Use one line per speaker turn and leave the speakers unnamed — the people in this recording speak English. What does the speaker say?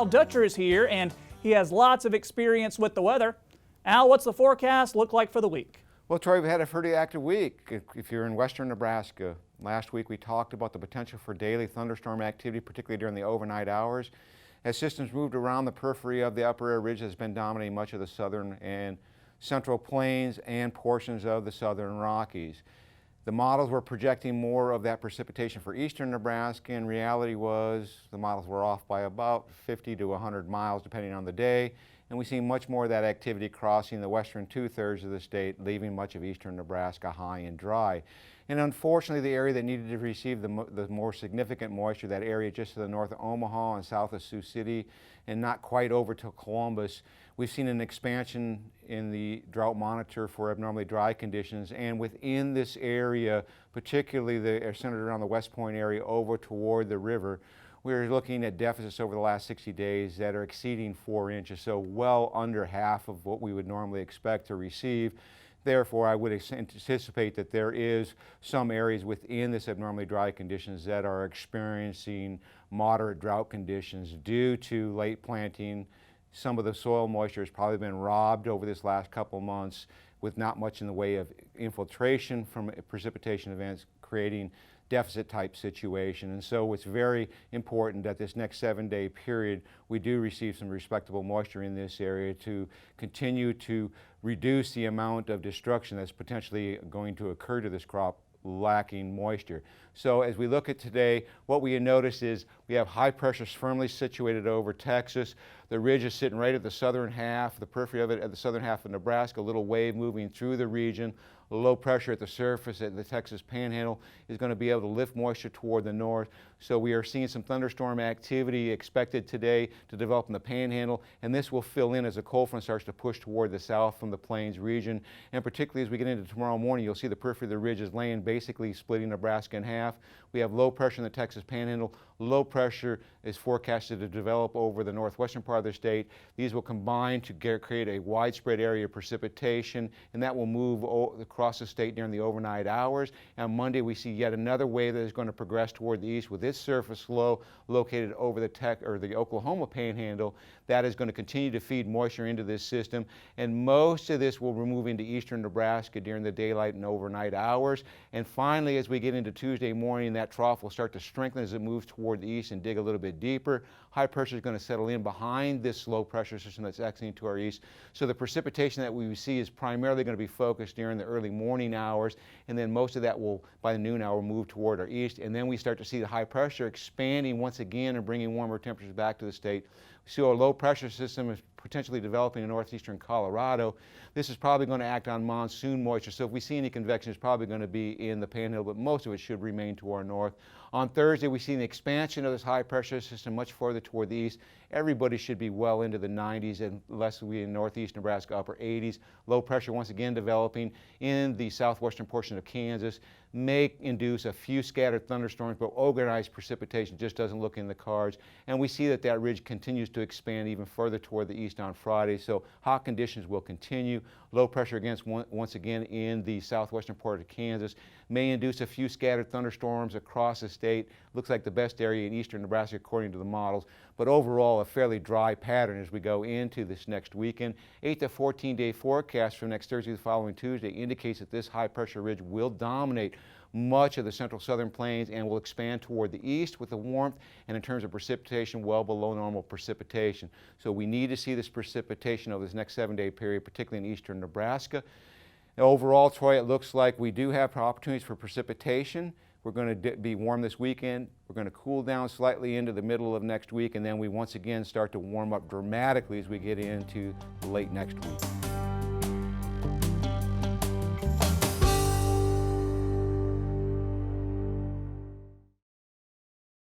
Al Dutcher is here, and he has lots of experience with the weather. Al, what's the forecast look like for the week?
Well, Troy, we've had a pretty active week. If you're in western Nebraska, last week we talked about the potential for daily thunderstorm activity, particularly during the overnight hours. As systems moved around, the periphery of the upper air ridge has been dominating much of the southern and central plains and portions of the southern Rockies. The models were projecting more of that precipitation for eastern Nebraska, and reality was the models were off by about 50 to 100 miles depending on the day, and we see much more of that activity crossing the western two-thirds of the state, leaving much of eastern Nebraska high and dry. And unfortunately, the area that needed to receive the more significant moisture, that area just to the north of Omaha and south of Sioux City and not quite over to Columbus, we've seen an expansion in the drought monitor for abnormally dry conditions, and within this area, particularly centered around the West Point area over toward the river, we're looking at deficits over the last 60 days that are exceeding 4 inches, so well under half of what we would normally expect to receive. Therefore, I would anticipate that there is some areas within this abnormally dry conditions that are experiencing moderate drought conditions due to late planting. Some of the soil moisture has probably been robbed over this last couple months with not much in the way of infiltration from precipitation events, creating deficit type situation. And so it's very important that this next 7-day period we do receive some respectable moisture in this area to continue to reduce the amount of destruction that's potentially going to occur to this crop lacking moisture. So as we look at today, what we notice is we have high pressures firmly situated over Texas. The ridge is sitting right at the southern half, the periphery of it at the southern half of Nebraska, a little wave moving through the region. Low pressure at the surface at the Texas Panhandle is going to be able to lift moisture toward the north. So we are seeing some thunderstorm activity expected today to develop in the Panhandle, and this will fill in as the cold front starts to push toward the south from the Plains region. And particularly as we get into tomorrow morning, you'll see the periphery of the ridge is laying, basically splitting Nebraska in half. We have low pressure in the Texas Panhandle. Low pressure is forecasted to develop over the northwestern part of the state. These will combine to create a widespread area of precipitation, and that will move across the state during the overnight hours. And on Monday, we see yet another wave that is going to progress toward the east with this surface low located over the Oklahoma Panhandle. That is going to continue to feed moisture into this system, and most of this will move into eastern Nebraska during the daylight and overnight hours. And finally, as we get into Tuesday morning, that trough will start to strengthen as it moves toward the east and dig a little bit deeper. High pressure is going to settle in behind this low pressure system that's exiting to our east. So the precipitation that we see is primarily going to be focused during the early morning hours, and then most of that will, by the noon hour, move toward our east. And then we start to see the high pressure expanding once again and bringing warmer temperatures back to the state. We see our low pressure system is potentially developing in northeastern Colorado. This is probably going to act on monsoon moisture. So if we see any convection, it's probably going to be in the Panhandle, but most of it should remain to our north. On Thursday, we see an expansion of this high pressure system much further toward the east. Everybody should be well into the 90s, unless we in northeast Nebraska, upper 80s. Low pressure once again developing in the southwestern portion of Kansas may induce a few scattered thunderstorms, but organized precipitation just doesn't look in the cards. And we see that that ridge continues to expand even further toward the east on Friday, so hot conditions will continue. Low pressure once again in the southwestern part of Kansas may induce a few scattered thunderstorms across the state. Looks like the best area in eastern Nebraska according to the models, but overall a fairly dry pattern as we go into this next weekend. 8 to 14-day forecast from next Thursday to the following Tuesday indicates that this high pressure ridge will dominate much of the central southern plains and will expand toward the east with the warmth, and in terms of precipitation, well below normal precipitation. So we need to see this precipitation over this next 7-day period, particularly in eastern Nebraska. Overall, Troy, it looks like we do have opportunities for precipitation. We're going to be warm this weekend. We're going to cool down slightly into the middle of next week, and then we once again start to warm up dramatically as we get into late next week.